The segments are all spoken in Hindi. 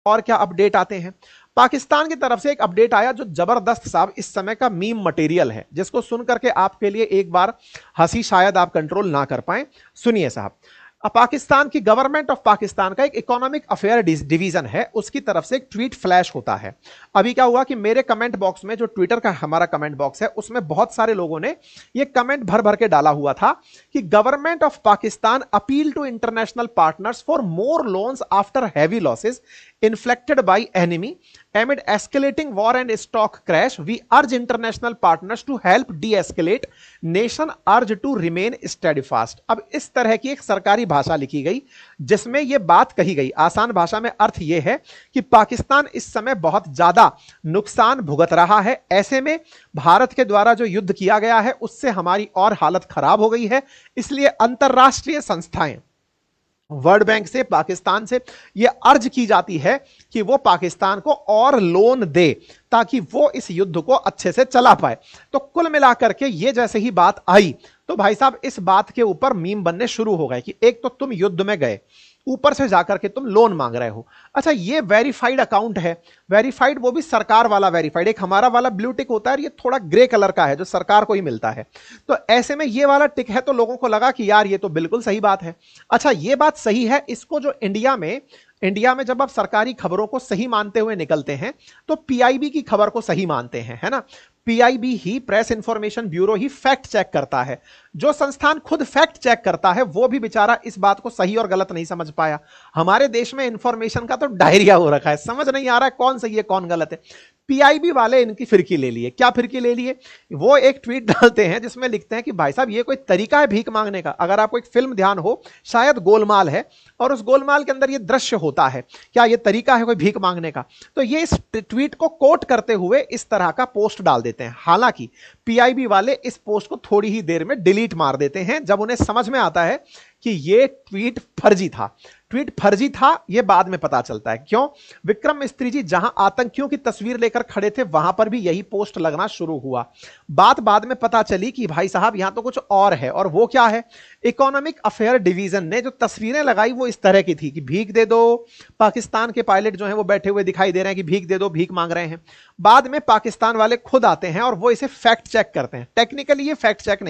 और क्या अपडेट आते हैं। पाकिस्तान की तरफ से एक अपडेट आया जो जबरदस्त साहब इस समय का मीम मटेरियल है, जिसको सुन करके आपके लिए एक बार हंसी शायद आप कंट्रोल ना कर पाए। सुनिए साहब, पाकिस्तान की गवर्नमेंट ऑफ पाकिस्तान का एक इकोनॉमिक अफेयर डिवीजन है, उसकी तरफ से एक ट्वीट फ्लैश होता है। अभी क्या हुआ कि मेरे कमेंट बॉक्स में, जो ट्विटर का हमारा कमेंट बॉक्स है, उसमें बहुत सारे लोगों ने ये कमेंट भर भर के डाला हुआ था कि government of Pakistan appeal to international partners for more loans after heavy losses inflicted by enemy amid escalating war and stock crash. We urge international partners to help de-escalate. Nation urge to remain steadfast. अब इस तरह की एक सरकारी भाषा लिखी गई जिसमें यह बात कही गई, आसान भाषा में अर्थ यह है कि पाकिस्तान इस समय बहुत ज्यादा नुकसान भुगत रहा है। ऐसे में भारत के द्वारा जो युद्ध किया गया है उससे हमारी और हालत खराब हो गई है, इसलिए अंतरराष्ट्रीय संस्थाएं, वर्ल्ड बैंक से, पाकिस्तान से यह अर्ज की जाती है कि वो पाकिस्तान को और लोन दे ताकि वो इस युद्ध को अच्छे से चला पाए। तो कुल मिलाकर के ये जैसे ही बात आई तो भाई साहब इस बात के ऊपर मीम बनने शुरू हो गए कि एक तो तुम युद्ध में गए, ऊपर से जाकर के तुम लोन मांग रहे हो। अच्छा, ये वेरीफाइड अकाउंट है, वेरीफाइड वो भी सरकार वाला वेरीफाइड। एक हमारा वाला ब्लू टिक होता है, ये थोड़ा ग्रे कलर का है जो सरकार को ही मिलता है। तो ऐसे में ये वाला टिक है तो लोगों को लगा कि यार ये तो बिल्कुल सही बात है। अच्छा, ये बात सही है, इसको जो इंडिया में जब आप सरकारी खबरों को सही मानते हुए निकलते हैं तो पीआईबी की खबर को सही मानते हैं, है ना। पीआईबी ही, प्रेस इंफॉर्मेशन ब्यूरो ही फैक्ट चेक करता है। जो संस्थान खुद फैक्ट चेक करता है वो भी बेचारा इस बात को सही और गलत नहीं समझ पाया। हमारे देश में इंफॉर्मेशन का तो डायरिया हो रखा है, समझ नहीं आ रहा है कौन सही है कौन गलत है। पीआईबी वाले इनकी फिरकी ले लिए। क्या फिरकी ले लिए? वो एक ट्वीट डालते हैं जिसमें लिखते हैं कि भाई साहब ये कोई तरीका है भीख मांगने का। अगर आपको एक फिल्म ध्यान हो, शायद गोलमाल है, और उस गोलमाल के अंदर ये दृश्य होता है, क्या ये तरीका है कोई भीख मांगने का? तो ये इस ट्वीट को कोट करते हुए इस तरह का पोस्ट डाल देते हैं। हालांकि पीआईबी वाले इस पोस्ट को थोड़ी ही देर में डिलीट मार देते हैं जब उन्हें समझ में आता है कि ये ट्वीट फर्जी था। ट्वीट फर्जी था ये बाद में पता चलता है। क्यों? विक्रम मिस्त्री जी जहां आतंकियों की तस्वीर लेकर खड़े थे वहां पर भी यही पोस्ट लगना शुरू हुआ। बात बाद में पता चली कि भाई साहब यहां तो कुछ और है, और वो क्या है? इकोनॉमिक अफेयर डिवीजन ने जो तस्वीरें लगाई वो इस तरह की थी कि भीख दे दो। पाकिस्तान के पायलट जो हैं वो बैठे हुए दिखाई दे रहे हैं कि भीख दे दो, भीख मांग रहे हैं। बाद में पाकिस्तान वाले खुद आते हैं और वो इसे फैक्ट चेक करते हैं। टेक्निकली ये फैक्ट चेक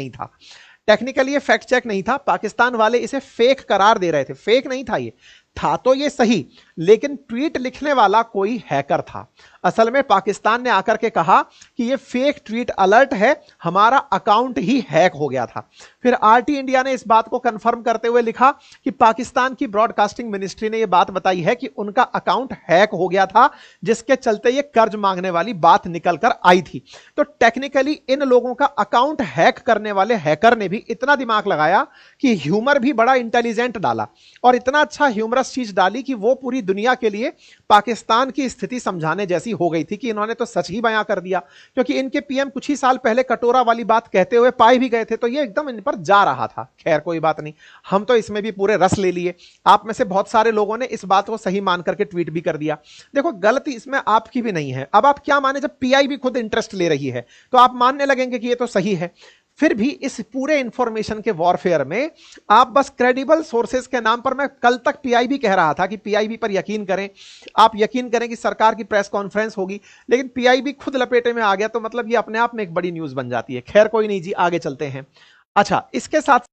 नहीं था, पाकिस्तान वाले इसे फेक करार दे रहे थे। फेक नहीं था, ये था तो ये सही, लेकिन ट्वीट लिखने वाला कोई हैकर था। असल में पाकिस्तान ने आकर के कहा कि ये फेक ट्वीट अलर्ट है, हमारा अकाउंट ही हैक हो गया था। फिर आरटी इंडिया ने इस बात को कंफर्म करते हुए लिखा कि पाकिस्तान की ब्रॉडकास्टिंग मिनिस्ट्री ने यह बात बताई है कि उनका अकाउंट हैक हो गया था, जिसके चलते ये कर्ज मांगने वाली बात निकल कर आई थी। तो टेक्निकली इन लोगों का अकाउंट हैक करने वाले हैकर ने भी इतना दिमाग लगाया कि ह्यूमर भी बड़ा इंटेलिजेंट डाला, और इतना अच्छा ह्यूमरस चीज डाली कि वो पूरी दुनिया के लिए पाकिस्तान की स्थिति समझाने जैसी हो गई थी कि इन्होंने तो सच ही बयां कर दिया। क्योंकि इनके पीएम कुछ ही साल पहले कटोरा वाली बात कहते हुए पाए भी गए थे, तो ये एकदम इन पर जा रहा था। खैर कोई बात नहीं, हम तो इसमें भी पूरे रस ले लिए। आप में से बहुत सारे लोगों ने इस बात को सही मान करके ट्वीट भी कर दिया। देखो, गलती इसमें आपकी भी नहीं है। अब आप क्या माने, जब पीआईबी खुद इंटरेस्ट ले रही है तो आप मानने लगेंगे कि ये तो सही है। फिर भी इस पूरे इंफॉर्मेशन के वॉरफेयर में आप बस क्रेडिबल सोर्सेज के नाम पर, मैं कल तक पीआईबी कह रहा था कि पीआईबी पर यकीन करें, आप यकीन करें कि सरकार की प्रेस कॉन्फ्रेंस होगी, लेकिन पीआईबी खुद लपेटे में आ गया तो मतलब ये अपने आप में एक बड़ी न्यूज बन जाती है। खैर कोई नहीं जी, आगे चलते हैं। अच्छा, इसके साथ